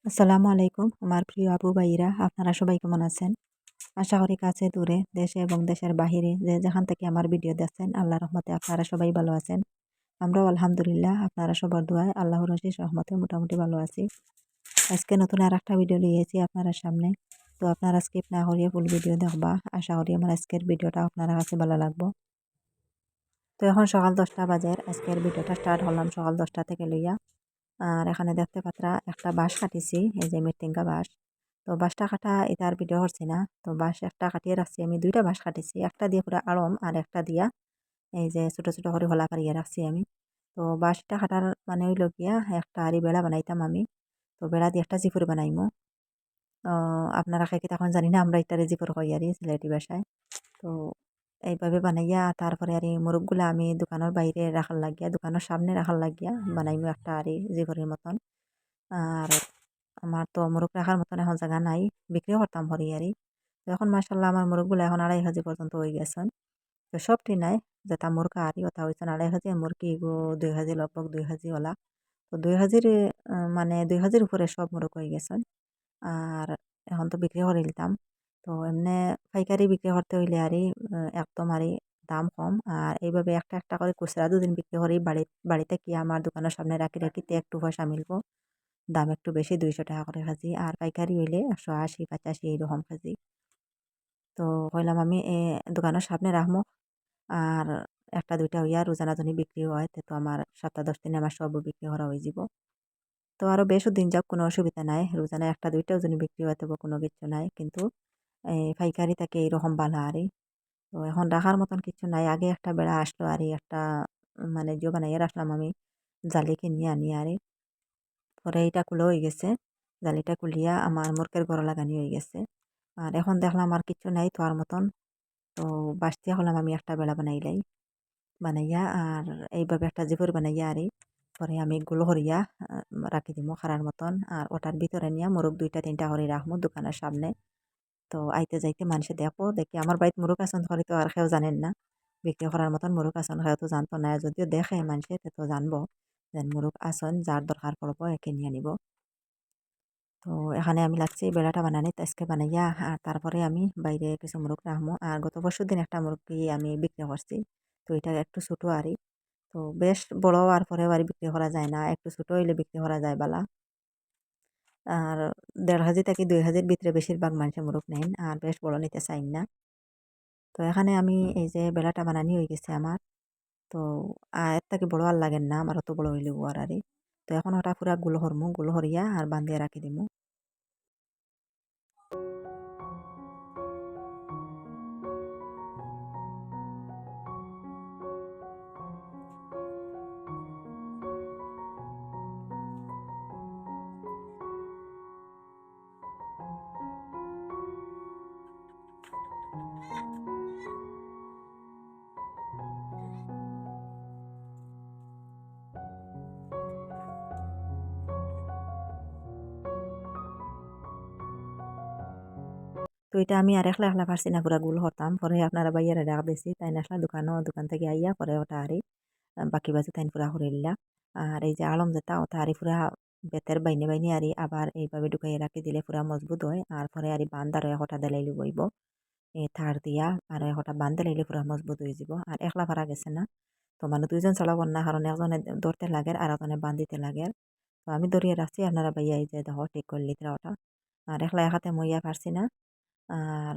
আসসালামু আলাইকুম আমার প্রিয় আপু ভাইরা, আপনারা সবাই কেমন আছেন? আশা করি কাছে দূরে দেশে এবং দেশের বাহিরে যে যেখান থেকে আমার ভিডিও দেখছেন আল্লাহর রহমতে আপনারা সবাই ভালো আছেন। আমরাও আলহামদুলিল্লাহ আপনারা সবার দোয়ায় আল্লাহর অশেষ রহমতে মোটামুটি ভালো আছি। আজকে নতুন আর একটা ভিডিও লিয়েছি আপনারা সামনে। তো আপনারা স্কিপ না করিয়ে ফুল ভিডিও দেখবা। আশা করি আমার আজকের ভিডিওটা আপনারা কাছে ভালো লাগবো। তো এখন সকাল 10টা বাজে, আজকের ভিডিওটা স্টার্ট হলাম সকাল 10টা থেকে লইয়া। আর এখানে দেখতে পাত্রা একটা বাঁশ কাটিছি, এই যে মৃত্তিঙ্গা বাঁশ। তো বাঁশটা কাটা এটার ভিডিও করছি না। তো বাঁশ একটা কাটিয়ে রাখছি, আমি দুইটা বাঁশ কাটিছি, একটা দিয়ে পুরো আড়ম আর একটা দিয়া এই যে ছোট ছোট করে হলা পারিয়ে রাখছি আমি। তো বাঁশটা কাটার মানে হইল গিয়া একটা আরি বেড়া বানাইতাম আমি। তো বেড়া দিয়ে একটা জিপুর বানাইমু। আপনারা খাইকে তখন জানি না, আমরা একটা জিপুর কই আরি সিলেটি ভাষায়। তো এইভাবে বানাইয়া তারপরে আর এই মুরগগুলা আমি দোকানের বাইরে রাখার লাগিয়া, দোকানের সামনে রাখার লাগিয়া বানাইমু একটা আরি জিপুরের মতন। আর আমার তো মোরগ রাখার মতন এখন জায়গা নাই, বিক্রিও করতাম হরিয়ারি। তো এখন মাশাল্লাহ আমার মোরগগুলো এখন 2.5 কেজি পর্যন্ত হয়ে গেছেন। তো সবটি নাই, যেটা মুরগা আরি ওটা হয়েছেন 2.5 কেজি, মুরগি গো 2 কেজি, লগভগ 2 কেজি ওলা। তো 2 কেজির মানে 2 কেজির উপরে সব মোরগ হয়ে গেছেন। আর এখন তো বিক্রি করে দিতাম। তো এমনি পাইকারি বিক্রি করতে হইলে আরই একদম আরই দাম কম। আর এইভাবে একটা একটা করে খুচরা দুদিন বিক্রি করি বাড়িতে কি আমার দোকানের সামনে রাখি রাখিতে একটু পয়সা মিলবো। দাম একটু বেশি, 200 টাকা করে কেজি। আর পাইকারি হইলে 180 85 এইরকম কেজি। তো কইলাম আমি দোকানের সামনে রাখবো। আর একটা দুইটা হইয়া রোজানা যদি বিক্রি হয় তো আমার 7 10 দিনে আমার সব বিক্রি করা হয়ে যাব। তো আরো বেশ দিন যাক, কোনো অসুবিধা নাই, রোজানা একটা দুইটাও যদি বিক্রি হয় তবু কোনো কিছু নাই। কিন্তু পাইকারি থাকে এইরকম বালা আরই। তো এখন রাখার মতন কিছু নাই। আগে একটা বেড়া আসলো আরই, একটা মানে বানাইয়া রাখলাম আমি, জালি কিনিয়ে আনি আরই। পরে এইটা খুলে হয়ে গেছে, জালিটা খুলিয়া আমার মুরগের ঘর লাগানি হয়ে গেছে। আর এখন দেখলাম আর কিছু নাই তোয়ার মতন। তো বাঁচতিয়া হলাম আমি একটা বেড়া বানাইলাই, বানাইয়া আর এইভাবে একটা জিপুর বানাইয়া আরই। পরে আমি গুলো হরিয়া রাখি দিমু খারার মতন। আর ওটার ভিতরে নিয়ে মোরগ 2টা 3টা করে রাখবো দোকানের সামনে। তো আইতে যাইতে মানুষে দেখো দেখি আমার বাড়িতে মোরগ আসন ধরে তো আর কেউ জানেন না, বিক্রি করার মতন মোরগ আসন কেউ তো জানতো না। যদিও দেখে মানুষে তো জানবো যে মোরগ আসন, যার দরকার পড়বো একে নিয়ে নিব। তো এখানে আমি লাগছি বেড়াটা বানানি, তো আজকে বানাইয়া আর তারপরে আমি বাইরে কিছু মুরগ রাখবো। আর গত পরশুদিন একটা মুরগি আমি বিক্রি করছি। তো এটা একটু ছোটো আরই। তো বেশ বড় আর পরে বাড়ি বিক্রি করা যায় না, একটু ছোট হইলে বিক্রি করা যায় বালা। আর 1.5 কেজি থেকে 2 কেজির ভিতরে বেশিরভাগ মানুষের মুরগ নেন, আর বেশ বড় নিতে চাইন না। তো এখানে আমি এই যে বেড়াটা বানানি হয়ে গেছে আমার। তো এর থেকে বড় আর লাগেন না আমার, অত বড় হইলে আরই। তো এখন ওটা পুরা গুলো হরমু, গুলো হরিয়া আর বান্ধিয়ে রাখি দিমু। তো এটা আমি আর একলা একলা পারছি না, পুরা গুল হতাম। পরে আপনারা বাইয়ারে ডাক দিছি, তাই আসলা দোকান থেকে আইয়া পরে ওটা আরই বাকি বাজু তাইন পুরা হরিল্লা। আর এই যে আলম যেটা ওটা আরই পুরা বেতের বাইনে বাইনে আরই আবার এইভাবে ঢুকাইয়া রাখি দিলে পুরা মজবুত হয়। আর পরে আরই বান্দার একটা দেলাইলি বইব থার দিয়া, আর একটা বান দিলাইলে পুরা মজবুত হয়ে যাব। আর একলা পারা গেছে না, তো মানে দুইজন চালাব না, কারণ একজনে ধরতে লাগে আর একজনে বান দিতে লাগে। তো আমি ধরিয়ে রাখছি, আপনারা বাইয়া এই যে দেখো ঠিক করলি ওটা। আর একলা একাতে মইয়া পারছি না। আর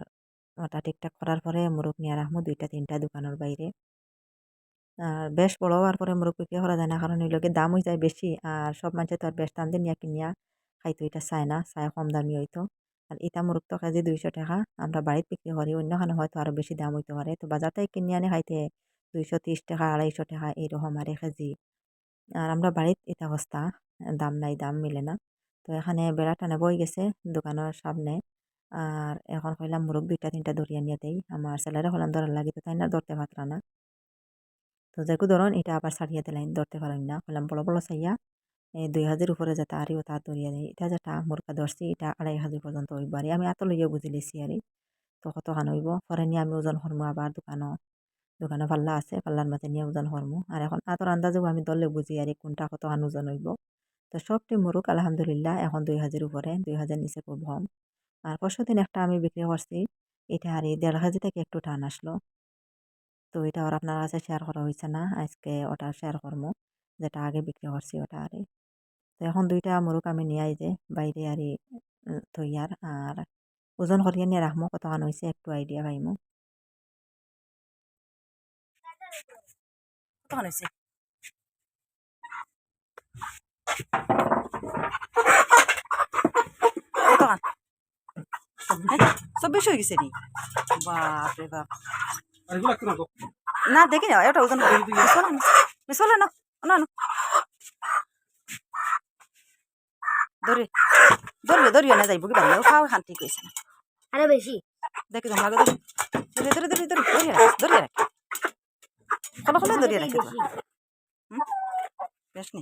ওটা ঠিকঠাক করার পরে মুরগ নিয়ে রাখবো 2টা 3টা দোকানের বাইরে। আর বেশ বড় হওয়ার পরে মুরগ বিক্রি করা যায় না, কারণ এই লোকে দাম হয়ে যায় বেশি। আর সব মানুষে তো আর বেশ দাম দিয়ে নিয়ে কিনিয়া খাইতো, এটা চায় না, চায় কম দামি হইতো। আর এটা মুরগ তো কেজি 200 টাকা, আমরা বাড়িতে বিক্রি করি, অন্যখানে হয়তো আরো বেশি দাম হইতে পারে। তো বাজার থেকে কিনে আনে খাইতে 230 টাকা 250 টাকা এইরকম আর কেজি। আর আমরা বাড়িতে এটা অবস্থা, দাম নাই, দাম মিলে না। তো এখানে বেড়া টানে বই গেছে দোকানের সামনে। আর এখন কইলাম মুরগ 2টা 3টা ধরিয়া নিয়ে দেই, আমার ছেলেরা হলাম ধরার লাগে, তো তাই না ধরতে পারত না। তো যেকু ধরুন এটা আবার ছাড়িয়ে দিলেন, ধরতে পারেন না, কইলাম বড় বড় চাইয়া 2 কেজির উপরে যেটা আরও তা ধরিয়া দেয়। এটা যেটা মুরগা ধরছি এটা 2.5 কেজি পর্যন্ত হইব আর আমি এত লইয়া বুঝি লিছি আর। তো কতখান হইব পরে নিয়ে আমি ওজন করবো, আবার দোকানে পাল্লা আছে, পাল্লার মাঝে নিয়ে ওজন করবো। আর এখন আতর আন্দাজেও আমি ধরলে বুঝি আর কোনটা কতখান ওজন হইব। তো তো সবটি মুরুক আলহামদুলিল্লাহ এখন 2000 উপরে, 2000 নিচে খুব কম। আর পরশুদিন একটা আমি বিক্রি করছি, এটা আর 1.5 কেজি থেকে একটু টান আসলো। তো এটা আর আপনার কাছে শেয়ার করা হয়েছে না, আজকে ওটা শেয়ার করবো, যেটা আগে বিক্রি করছি ওটা আরে। তো এখন 2টা মুরুক আমি নিয়ে যে বাইরে আরই থইয়ার আর ওজন করিয়া নিয়ে রাখবো, কতখান হয়েছে একটু আইডিয়া পাইমু। কতখান হয়েছে? কতখান? 24 হয়ে গেছে নি? বাপরে বাপ! না দেখি না, এটা ওজন মিশলে না, না না ধরে ধরিও না যাইব কি বাড়ি খাওয়া খান ঠিক হয়েছে না আরে বেশি দেখি তোমার আগে ধরে ধরে ধরে ধরে ধরিয়ে রাখি কোনো কোনো ধরিয়ে রাখি বেশ নি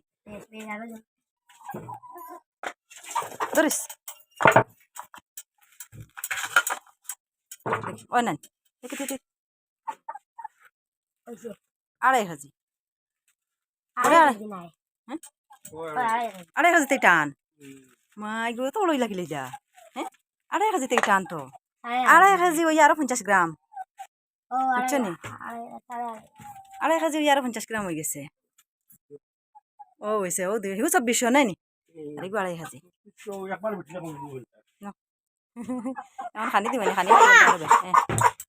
ধরিস দেখি ওই নেন দেখি দেখি 2.5 কেজি আড়াই কেজিতে টান মা এগুলো তো ওই লাগিলে যা হ্যাঁ 2.5 কেজিতে টান তো 2.5 কেজি ওই আরো 50 গ্রাম বুঝছো নি 2.5 কেজি ওই আরো 50 গ্রাম হয়ে গেছে ও হয়েছে ও 2400 নাই নি আর এগুলো 2.5 কেজি এখন খানি দিবেন খানি হ্যাঁ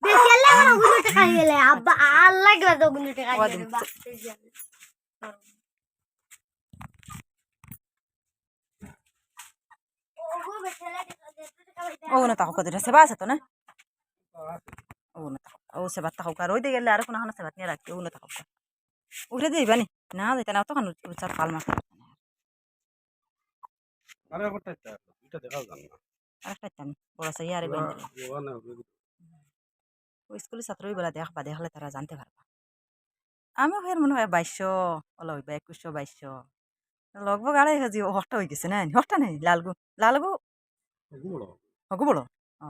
বেশি আল্লাহ গুলো টাকা গেলে আব্বা আল্লাহ গেলে তো গুলো টাকা গেলে ও না তাহলে কত সেবা আছে তো না ও না ও সেবা তাহলে আর ওই দিয়ে গেলে আর কোনো হানা সেবা নিয়ে রাখতে ও না তাহলে উঠে দিবা নি না দিতে না তখন উচ্চার পাল মাছ আরেকটা বড় সাই আর স্কুলের ছাত্রই বলা দেখলে তারা জানতে পারবা আমিও ফের মনে হয় 2200 ওলা হইবা 2100 2200 লগভগ 2.5 কেজি হট্টা হয়ে গেছে না হট্টা নেই লালগু হগু বড় ও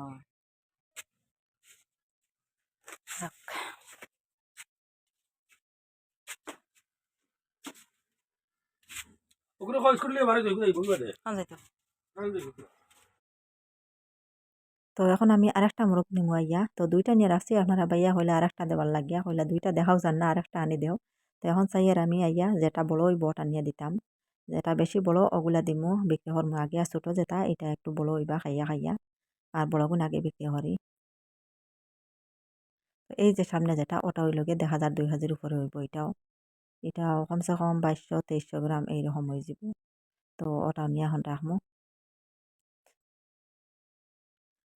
তো এখন আমি আরেকটা মুরগ নিমু আইয়া তো 2টা নিয়ে রাখছি আপনারা বাইয়া হইলে আরেকটা দেওয়ার লাগিয়া হইলে 2টা দেখাও যান না আরেকটা আনি দেও তো এখন চাইয়ার আমি আইয়া যেটা বড় ওই বট আনিয়া দিতাম যেটা বেশি বড় ওগুলা দিমু বিক্রি করমু আগে আর ছোট যেটা এটা একটু বড় হইবা খাইয়া খাইয়া আর বড়গুন আগে বিক্রি করি এই যে সামনে যেটা ওটা হইল গিয়ে 1000 উপরে হইব এটাও কমসে কম 2200 গ্রাম এইরকম হয়ে যাব তো ওটা নিয়ে এখন রাখবো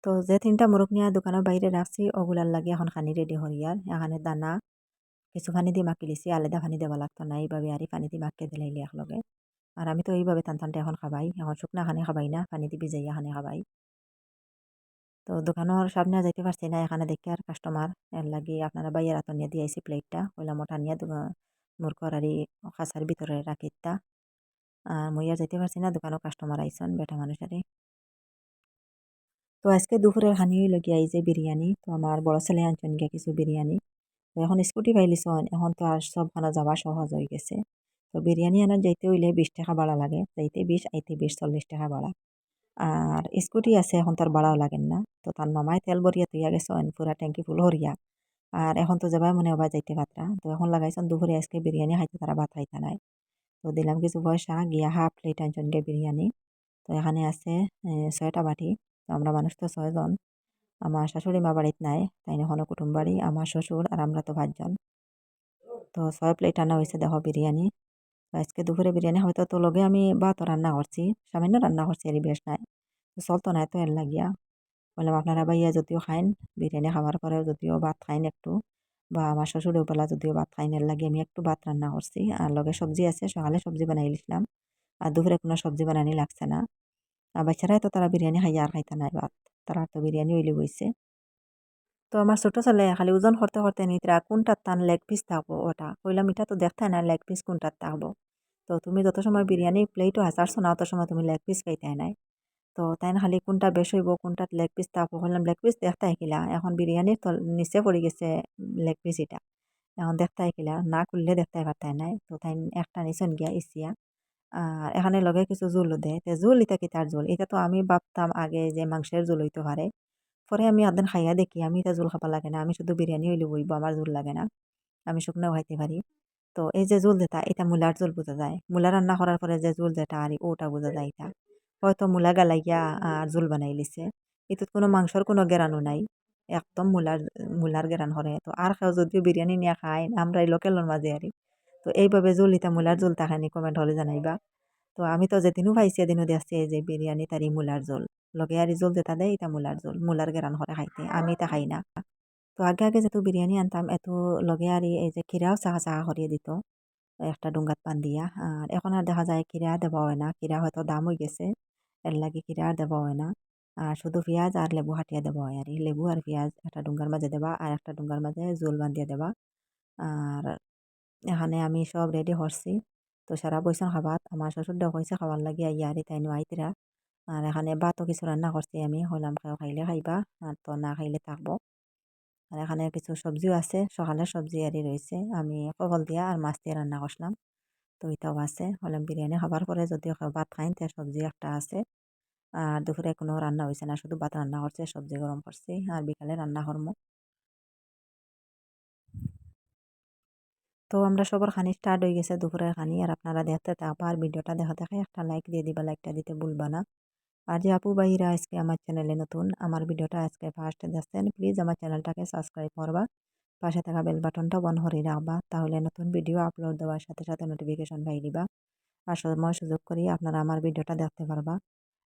তো যে 3টা মুরগ নিয়ে দোকানের বাইরে রাখছি ওগুলার লাগে এখন খানি রেডি হরিয়ার এখানে দানা কিছু পানি দিয়ে মাখি লিছি আলাদা পানি দেওয়া লাগতো না এইভাবে আর পানি দিয়ে মাখিয়ে দিলাইলে একলগে আর আমি তো এইভাবে টানটা এখন খাবাই এখন শুকনা খানি খাবাই না পানি দিয়ে ভিজাইয়া খানি খাবাই তো দোকানের সামনে যাইতে পারছি না এখানে দেখি আর কাস্টমার এর লাগে আপনারা বাইয়ের হাত নিয়ে দিয়ে আইসি প্লেটটা কইলাম ওটা নিয়ে মুরগর আর খাঁচার ভিতরে রাখিতা আর মইয়া যাইতে পারছি না দোকানও কাস্টমার আইসন বেটা মানুষেরই তো আজকে দুপুরের খানি লগে আই যে বিরিয়ানি তো আমার বড় ছেলে আনছেন গিয়ে কিছু বিরিয়ানি তো এখন স্কুটি পাইলিছন এখন তো আর সবখানে যাওয়া সহজ হয়ে গেছে তো বিরিয়ানি আনার যাইতে হইলে 20 টাকা ভাড়া লাগে যাইতে 20 আইতে 20 40 টাকা ভাড়া আর স্কুটি আছে এখন তার ভাড়াও লাগেন না তো তার মামায় তেল ভরিয়া তুইয়া গেছেন পুরা ট্যাঙ্কি ফুল হরিয়া আর এখন তো যাবাই মনে হবা যাইতে পাত্রা তো এখন লাগাইছেন দুপুরে আজকে বিরিয়ানি খাইতে তারা ভাত খাইতে নাই তো দিলাম কিছু পয়সা গিয়া হাফ প্লেট আনছেন গিয়ে বিরিয়ানি তো এখানে আছে 6টা বাটি তো আমরা মানুষ তো 6জন আমার শাশুড়ি মা বাড়িতে নাই তাই এখনো কুটুম বাড়ি আমার শ্বশুর আর আমরা তো 5জন তো 6 প্লেট আনা হয়েছে দেখো বিরিয়ানি তো আজকে দুপুরে বিরিয়ানি হয়তো তো লগে আমি ভাতও রান্না করছি সামান্য রান্না করছি আর বেশ নাই তো চলতো না তো এর লাগিয়া বললাম আপনারা ভাইয়া যদিও খাইন বিরিয়ানি খাওয়ার পরেও যদিও ভাত খাইন একটু বা আমার শ্বশুরেও বেলা যদিও ভাত খাইন এর লাগে আমি একটু ভাত রান্না করছি আর লগে সবজি আছে সকালে সবজি বানাই লিখলাম আর দুপুরে কোনো সবজি বানানি লাগছে না আর বাচ্চারাই তো তারা বিরিয়ানি খাইয়া আর খাইতে নাই ভাত তারা তো বিরিয়ানি হইলে বইছে তো আমার ছোট ছেলে খালি ওজন করতে করতে নিতরা কোনটার টান লেগ পিস থাকবো ওটা কইলাম এটা তো দেখতে না লেগ পিস কোনটার থাকবো তো তুমি যত সময় বিরিয়ানি প্লেটও হাসারছো না অত সময় তুমি লেগ পিস খাইতে নাই তো তাই না খালি কোনটা বেশ হইব কোনটা লেগ পিস থাকবো বললাম লেগ পিস দেখতে কিলা এখন বিরিয়ানির তো নিচে পড়ে গেছে লেগ পিস এটা এখন দেখতে কিলা না করলে দেখতে পারতাই নাই তো তাই একটা নিচন গিয়া ইসিয়া আর এখানে লগে কিছু জুলও দেয়। তে জুল ইটা কিতার জুল? এটা তো আমি ভাবতাম আগে যে মাংসের জুল হইতে পারে। পরে আমি একদিন খাইয়া দেখি আমি এটা জুল খাবা লাগে না। আমি শুধু বিরিয়ানি হইলে বইব আমার জুল লাগে না। আমি শুকনাও খাইতে পারি। তো এই যে জুল যেটা এটা মূলার জুল বোঝা যায়। মূলা রান্না করার পরে যে জুল যেটা আর ওটা বোঝা যায় এটা। হয়তো মূলা গালাইয়া আর জুল বানাই লিছে। এটাত কোনো মাংসর কোনো গেরানো নাই। একদম মূলার গেরান করে। তো আর কেউ যদিও বিরিয়ানি নিয়ে খায় আমরা এই লোকেলের মাঝে আরি। তো এইভাবে জুল ইতা মূলার জুল তাহানি কমেন্ট হলে জানাইবা। তো আমি তো যেদিনও পাইছি এদিনও দেখছি এই যে বিরিয়ানি তারি মূলার জোল লগে আর জোল যেটা দেয় এটা মূলার জোল মূলার গেরান করে খাইতে আমি এটা খাই না। তো আগে আগে যেহেতু বিরিয়ানি আনতাম এত লগে আর এই যে খিরাও চাহা চাহা করিয়ে দিত একটা ডুঙ্গাত পান দিয়া। আর এখন আর দেখা যায় খিরা দেওয়া হয় না, খিরা হয়তো দাম হয়ে গেছে, এর লাগে খিরা আর দেওয়া হয় না। আর শুধু পেঁয়াজ আর লেবু হাটিয়া দেওয়া হয় আর লেবু আর পেঁয়াজ একটা ডুঙ্গার মাঝে দেবা আর একটা ডুঙ্গার মাঝে জোল বান্ধিয়া দেবা। আর এখানে আমি সব রেডি করছি। তো সারা বইসন খাবাত আমার শ্বশুরটাও কইছে খাবার লাগিয়া ইয়ারি তাই আইতরা। আর এখানে ভাতও কিছু রান্না করছি আমি হইলাম কেউ খাইলে খাইবা আর তো না খাইলে থাকবো। আর এখানে কিছু সবজিও আছে, সকালের সবজি আরই রয়েছে, আমি কবল দিয়া আর মাছ দিয়ে রান্না করলাম। তো এটাও আছে হলাম বিরিয়ানি খাবার পরে যদিও কেউ ভাত খাইন তার সবজি একটা আছে। আর দুপুরে কোনো রান্না হয়েছে না, শুধু ভাত রান্না করছে, সবজি গরম করছি আর বিকালে রান্না করবো। তো আমরা সবার খানি স্টার্ট হয়ে গেছে দুপুরের খানি আর আপনারা দেখতে থাকবা আর ভিডিওটা দেখা দেখে একটা লাইক দিয়ে দিবা, লাইকটা দিতে ভুলবা না। আর যে আপু ভাইরা আজকে আমার চ্যানেলে নতুন আমার ভিডিওটা আজকে ফার্স্ট দেখছেন প্লিজ আমার চ্যানেলটাকে সাবস্ক্রাইব করবা, পাশে থাকা বেল বাটনটা বন্ধ করে রাখবা, তাহলে নতুন ভিডিও আপলোড দেওয়ার সাথে সাথে নোটিফিকেশন পাই দিবা। আর সময় সুযোগ করি আপনারা আমার ভিডিওটা দেখতে পারবা।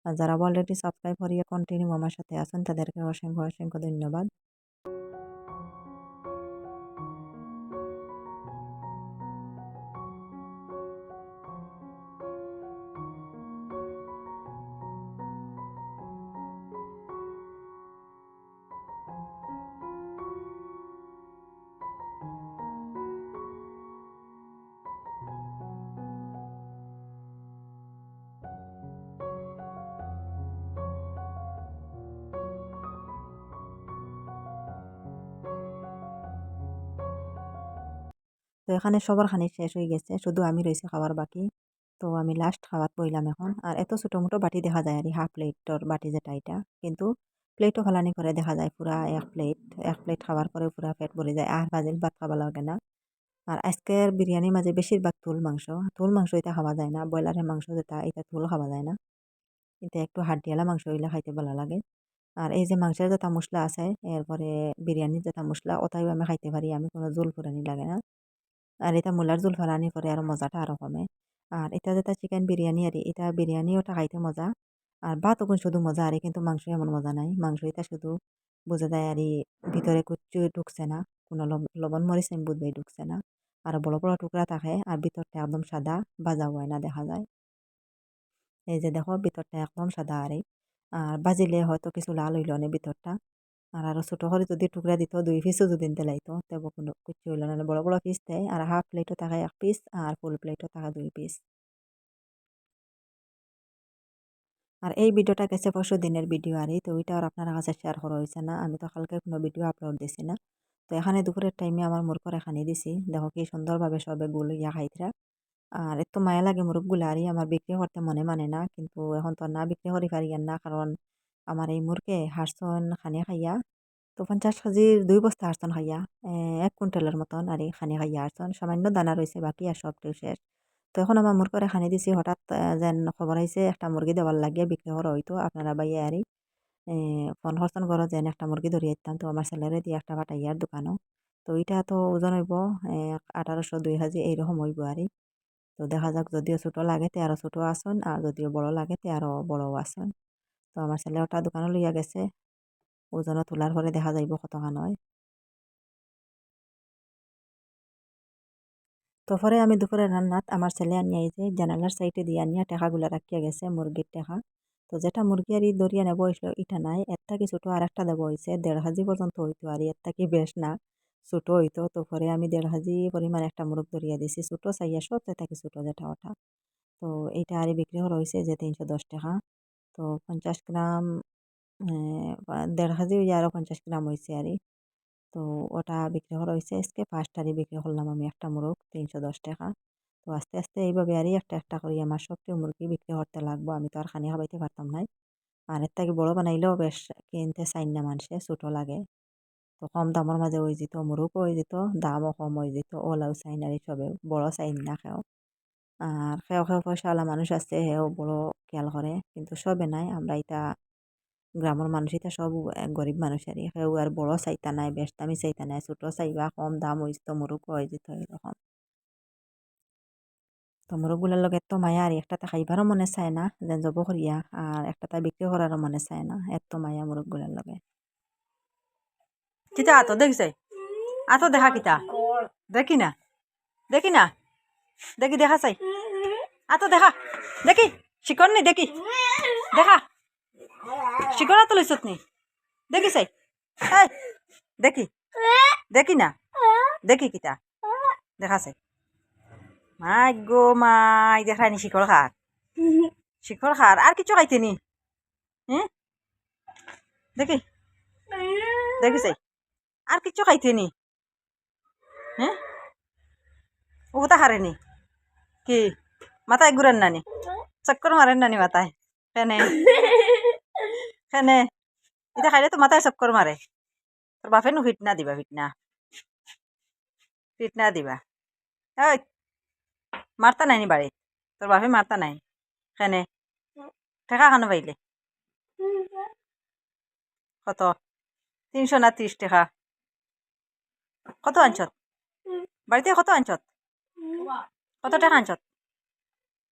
আর যারা অলরেডি সাবস্ক্রাইব করিয়ে কন্টিনিউ আমার সাথে আছেন তাদেরকে অসংখ্য অসংখ্য ধন্যবাদ। তো এখানে সবার খানি শেষ হয়ে গেছে, শুধু আমি রয়েছে খাবার বাকি। তো আমি লাস্ট খাবার বইলাম এখন। আর এত ছোটো মোটো বাটি দেখা যায় আর হাফ প্লেটর বাটি যেটা এটা, কিন্তু প্লেটও ফালানি করে দেখা যায় পুরা এক প্লেট খাবার পরে পুরা পেট ভরে যায় আর ভাজিল ভাত খাওয়া লাগে না। আর আজকের বিরিয়ানির মাঝে বেশিরভাগ তুল মাংস এটা খাওয়া যায় না, ব্রয়লারের মাংস যেটা এটা তুল খাওয়া যায় না, এটা একটু হাড্ডিয়ালা মাংস হইলে খাইতে ভালো লাগে। আর এই যে মাংসের যেটা মশলা আছে এরপরে বিরিয়ানির যেটা মশলা ওটাও আমি খাইতে পারি, আমি কোনো জোল ফুরানি লাগে না। আর এটা মূলার জোল ফালানি করে আর মজাটা আরো কমে। আর এটা যেটা চিকেন বিরিয়ানি আর এটা বিরিয়ানি ওটা খাইতে মজা। আর ভাত ওখান শুধু মজা আর কিন্তু মাংস এমন মজা নাই, মাংস এটা শুধু বোঝা যায় আর ভিতরে কুচ্ছু ঢুকছে না, কোনো লবণ মরিচ বুধ ভাই ঢুকছে না। আর বড় বড় টুকরা থাকে আর ভিতরটা একদম সাদা, ভাজা হয় না দেখা যায়। এই যে দেখো ভিতরটা একদম সাদা আর বাজিলে হয়তো কিছু লাল হইল না ভিতরটা। আর আরো ছোট করে যদি টুকরা দিত 2 পিসও যদি দিলাইতো তেবো কোনো কিচ্ছু হইল না, বড় বড় পিস দেয় আর হাফ প্লেটও থাকে 1 পিস আর ফুল প্লেটও থাকে 2 পিস। আর এই ভিডিওটা গেছে পরশু দিনের ভিডিও তো ওইটা আর আপনার কাছে শেয়ার করা হয়েছে না, আমি তো কালকে কোনো ভিডিও আপলোড দিছি না। তো এখানে দুপুরের টাইমে আমার মুরগর এখানে দিছি, দেখো কি সুন্দরভাবে সবে গুল ইয়া খাইতরা। আর এত মায়া লাগে মুরগগুলা আমার বিক্রি করতে মনে মানে না, কিন্তু এখন তো না বিক্রি করি পারি আর না, কারণ আমার এই মুরগে হারসন খানি খাইয়া। তো 50 কেজির 2 বস্তা হারসন খাইয়া, 1 কুইন্টালের মতন আর এই খানি খাইয়া হারসন, সামান্য দানা রয়েছে বাকি আর সবটাই শেষ। তো এখন আমার মুরগরে খানি দিছি, হঠাৎ যেন খবর আইছে একটা মুরগি দেওয়ার লাগিয়ে বিক্রি করা হইতো আপনারা বাইয়ে আরি ফোন করছেন ঘর যেন একটা মুরগি ধরিয়ে দিতাম, তো আমার ছেলেরে দিয়ে একটা পাঠাইয়ার দোকানও। তো এটা তো ওজন হইব 1800 2000 এইরকম হইব আরি। তো দেখা যাক যদিও ছোট লাগে তে আরো ছোট আসন আর যদিও বড় লাগে তে আরো বড়ও আসন। তো আমার ছেলে ওটা দোকানে লইয়া গেছে, ওজনও তোলার পরে দেখা যাইব কতখান হয়। তো পরে আমি দুপুরে রান্নাত আমার ছেলে আনিয়া এই যে জানালার সাইডে দিয়ে আনিয়া টেকাগুলা রাখিয়া গেছে মুরগির টেকা। তো যেটা মুরগি আর দরিয়া নেবো হইছিল ইটা নাই, এর থাকি ছোট আর একটা দেবো হয়েছে 1.5 কেজি পর্যন্ত হইতো আর এর থাকি বেশ না, ছোট হইতো। তো পরে আমি 1.5 কেজি পরিমাণ একটা মুরগ ধরিয়া দিছি, ছোট চাইয়া সব থাকি ছোট যেটা ওটা। তো এইটা আর বিক্রি করা হয়েছে যে 310 টাকা। তো 50 গ্রাম 1.5 কেজি আরো 50 গ্রাম হয়েছে আর তো ওটা বিক্রি করা হয়েছে আজকে ফার্স্ট বিক্রি করলাম আমি একটা মুরগ 310 টাকা। তো আস্তে আস্তে এইভাবে আরই একটা একটা করি আমার সবটি মুরগি বিক্রি করতে লাগবো। আমি তো আর খানি খাবাইতে পারতাম নাই। আর এর থেকে বড় বানাইলেও বেশ কিনতে চাইন না মানুষে, ছোট লাগে। তো কম দামের মাঝে হয়ে যেত, মুরগও হয়ে যেত, দামও কম হয়ে যেত। ওলাও চাইন আর সবে বড় চাইন না খেও। আর খেও খেও পয়সাওয়ালা মানুষ আছে হেও বড় খেয়াল করে, কিন্তু সবে নাই। আমরা ইতা গ্রামের মানুষ ইতা সব গরিব মানুষেরই, কেউ আর বড় চাইতা নাই, বেশ দামি চাইতা নাই, ছোট চাইবা কম দাম হয়েছে তো মুরগ হয়ে যেত এরকম। তো মুরগগুলার লগে এত মায়া, আর একটাতে খাইবারও মনে চায় না যেন জব করিয়া, আর একটাতে বিক্রি করারও মনে চায় না, এত মায়া মুরগগুলার লগে। কিতা আতো দেখছে, আতো দেখা কিতা দেখি না, দেখি না, দেখি দেখা চাই, আতো দেখা দেখি, শিকড় নি দেখি, দেখা শিকড় আতো লইছত নি দেখি চাই, এই দেখি, দেখি না, দেখি কিতা দেখা চাই। মাই গো মাই, দেখায়নি শিকড় খার, শিকড় খার আর কিছু খাইতে নি, হ্যাঁ দেখি, দেখি চাই আর কিছু খাইতে নি, হ্যাঁ ওটা হারেনি কি মাথায় ঘুরেন নানি, চক্কর মারেন নানি মাথায়, কেনে কেনে এটা খাইলে তো মাথায় চক্কর মারে। তোর বাপে নো ফিটনা দিবা, ফিটনা ফিটনা দিবা, ওই মারতা নাইনি বাড়িত, তোর বাপে মারতা নাই কেনে, ঠেকা খানো পাইলে কত 300 না 30 টাকা, কত আনছত বাড়িতে, কত আনছত, কত টাকা আনছত,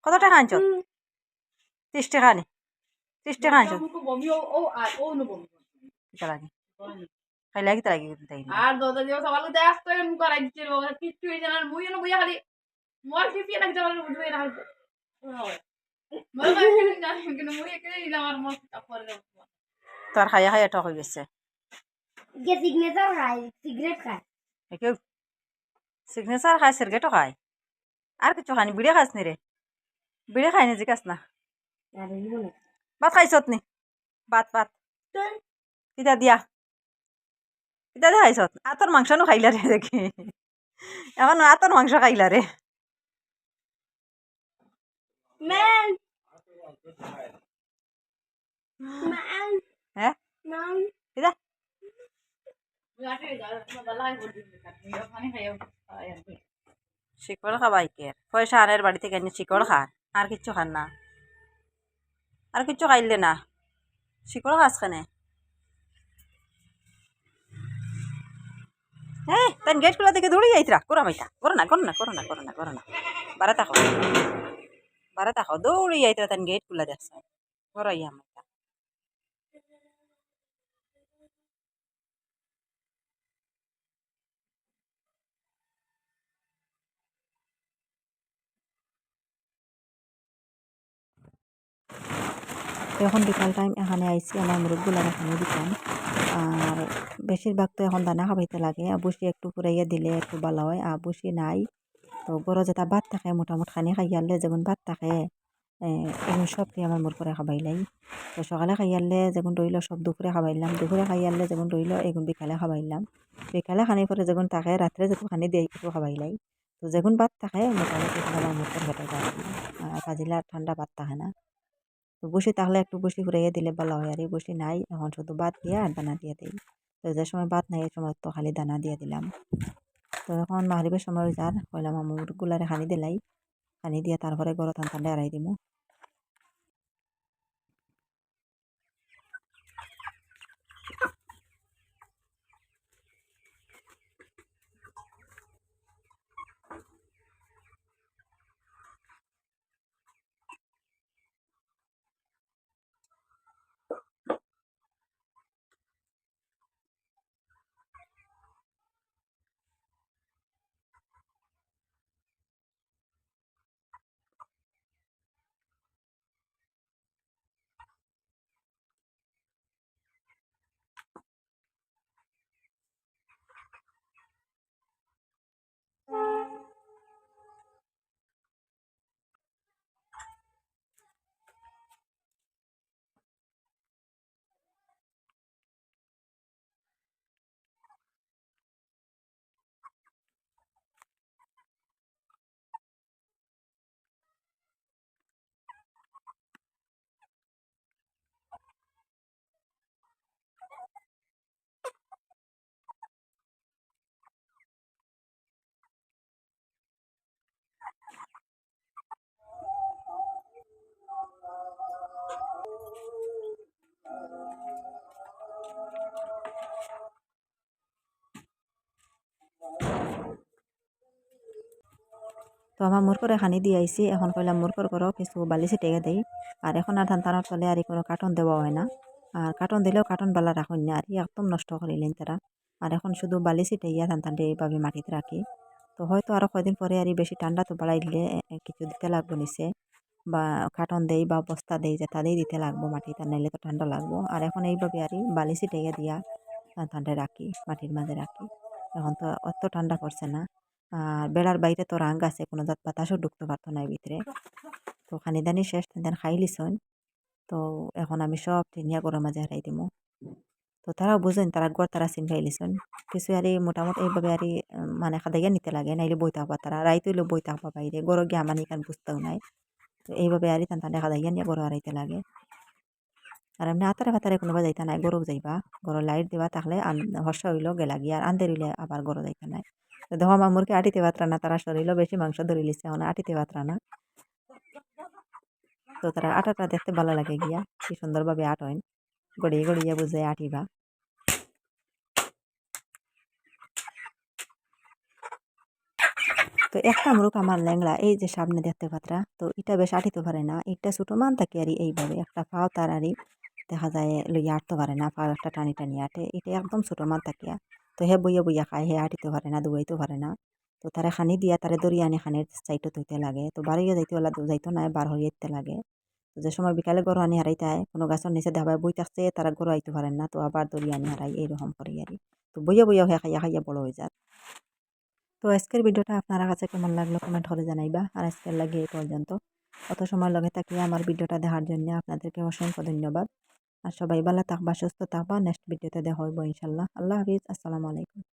কত টাকা আনছত, 30 টাকা নি, 30 টাকা আনছত কিতা লাগে খাইলে কিতা লাগে তাই আর দাদা যে সবাই দেখ তো এমন করাই দিচ্ছে কিচ্ছু হইছে না, মুই না বইয়া খালি মোর ফিফি না যাবার বুঝবে না হইছে মই কাছে জানি কিন্তু মুই এখানে নিলাম আর মোর তারপরে তোর খাইয়া খাইয়া টক হয়ে গেছে। কে সিগনেচার খায়, সিগারেট খায়। কেউ সিগনেচার খায়, সিগারেটও খায়, আর কিছু খায়নি, বিড়ে খাস নি রে, বিড়ে খায়নি জিকাস না, ভাত খাইছত নি, ভাত ভাত কিতা দিয়া, কিতা দিয়া খাইছত, আতর মাংস নো খাইলা রে দেখি, এখন আতর মাংস খাইলা রে, ম্যাম ম্যাম হ্যাঁ ম্যাম কিতা লাটে যা বালা করে দিতে কাটি পানি খাইও শিকড় খাবাই কে পয়সা আনের বাড়ি থেকে এনে শিকড় খান, আর কিচ্ছু খান না, আর কিচ্ছু খাইলে না, শিকড় খাস খানে। হ্যাঁ তাই গেট খোলা থেকে দৌড়ে যাইতরা, করো মাইতা, করো না করো না করো না করো না করো না, বারে থাকো বারে থাকো, দৌড়ে যাইতরা তাই গেট খোলা দেখছ, করো ইয়া মাইতা। এখন বিকাল টাইম এখানে আইসি, আমার মুরগগুলার এখানে দিতাম। আর বেশিরভাগ তো এখন দানা খাবাইতে লাগে, বসি একটু ফুরাইয়া দিলে একটু ভালো হয়, আর বসি নাই তো বড় যেটা ভাত থাকে মোটামুটি খানি খাইয়ালে যেগুন ভাত থাকে এগুন সবটি আমার মোর করে খাবাইলাই। তো সকালে খাইয়ালে যেগুন রইল সব দুপুরে খাবাইলাম, দুপুরে খাইয়ালে যেগুন রইল এগুন বিকালে খাবাইলাম, বিকালে খানি পরে যেগুন থাকে রাত্রে যেটু খানি দিয়ে একটু খাবাইলাই। তো যেগুন ভাত থাকে মোটামুটি আমার মুখের ভেতর ভাজিলে আর ঠান্ডা ভাত থাকে না। তো বসি থাকলে একটু বসি ফুরাইয়া দিলে ভালো হয়, আর এই বসি নাই এখন শুধু ভাত দিয়ে আর দানা দিয়ে দিই। তো যে সময় ভাত নাই এই সময় তো খালি দানা দিয়ে দিলাম। তো এখন মাগরিবের সময় যার কইলাম মুরগুলারে খানি দিলাই, খানি দিয়ে তারপরে গরম ঠান্ডা এড়াই দিমু। তো আমার মুরকরে খানি দিয়ে আইসি, এখন কইলাম মুরকর করো কিছু বালি ছিটাইয়া দেই। আর এখন আর ধানতানোর তলে আর কোনো কার্টন দেওয়া হয় না। আর কার্টন দিলেও কার্টন বালা রাখুন না, আর একদম নষ্ট করিলেন তারা। আর এখন শুধু বালি ছিটাইয়া ধানটানটি এইভাবে মাটিতে রাখি। তো হয়তো আরো কয়দিন পরে আর বেশি ঠান্ডা তো বাড়াই দিলে কিছু দিতে লাগবো নিচে, বা কার্টন দেই বা বস্তা দেই, যেটা দিয়ে দিতে লাগবো মাটিতে, নাইলে তো ঠান্ডা লাগবো। আর এখন এইভাবে আর বালি ছিটাইয়া দিয়া ধানটানটা রাখি, মাটির মাঝে রাখি। এখন তো অত ঠান্ডা পড়ছে না। আর বেড়ার বাইরে তো রাং আছে, কোনো জাত বাতাসও ঢুকতে পারতো না এর ভিতরে। তো খানি দানি শেষ দেন খাই লিছন। তো এখন আমি সব টিনিয়া গরম মাঝে হারাই দিমু। তো তারাও বুঝেন, তারা গড় তারা চিন খাই লিছন। কিছু আর মোটামুটি এইভাবে আর মানে খাদাইয়া নিতে লাগে, নাইলে বই থাকবা তারা রাইত হইলেও বই থাকবা বাইরে, গড় গিয়ে আমার এখান বুঝতেও নাই। তো এইভাবে আর তান তান্ডে খাদাইয়া নিয়ে গড় হারাইতে লাগে। আর এমনি আতারে ফাতারে কোনোবা যাইতা নাই, গরু যাইবা, গরু লাইট দিবা থাকলে হর্ষ হইলো গেলা গিয়া, আর আন্ধের হইলে আবার গরু যাইতা নাই। তো দেখো আমার মুরগি আটিতে বাতরা না, তারা শরীরও বেশি মাংস ধরে লিছে, এখন আটিতে বাতরা না। তো তারা আটাটা দেখতে ভালো লাগে গিয়া, কি সুন্দরভাবে আট হয়, গড়িয়ে গড়িয়ে বুঝে আটিবা। তো একটা মুরগ আমার ল্যাংড়া, এই যে সামনে দেখতে পাত্রা, তো এটা বেশ আটিতে পারে না, এটা ছোটো মান থাকে আর এইভাবে একটা পাও তার আরই দেখা যায় লইয়া আটতে পারে না, পাও একটা টানি টানি আটে, এটা একদম ছোটো মান থাকিয়া। তো হে বইয়া বইয়া খায়, হে আটিতে পারে না, দৌড়াইতে পারে না। তো তারা খানি দিয়া তারে দরিয়া আনি খানির সাইডত হইতে লাগে, তো বাড়িয়ে যাইতে হলে যাইতো না, বার হইয়া যেতে লাগে। তো যে সময় বিকালে গরু আনি হারাইতে হয়, কোনো গাছের নিচে দাবায় বই থাকছে, তারা গরু আইতে পারেন না, তো আবার দরিয়া আনি হারাই, এইরকম করি আর। তো বইয়া বইয়া হয়ে খাইয়া খাইয়া বড় হয়ে যায়। তো আজকের ভিডিওটা আপনারা কাছে কেমন লাগলো কমেন্ট করে জানাইবা। আর আজকের লাগে এই পর্যন্ত। অত সময় লগে থাকিয়ে আমার ভিডিওটা দেখার জন্য আপনাদেরকে অসংখ্য ধন্যবাদ। আর সবাই ভালো থাকবা, সুস্থ থাকবা। নেক্সট ভিডিওতে দেখা হইব ইনশাল্লাহ। আল্লাহ হাফিজ, আসসালামু আলাইকুম।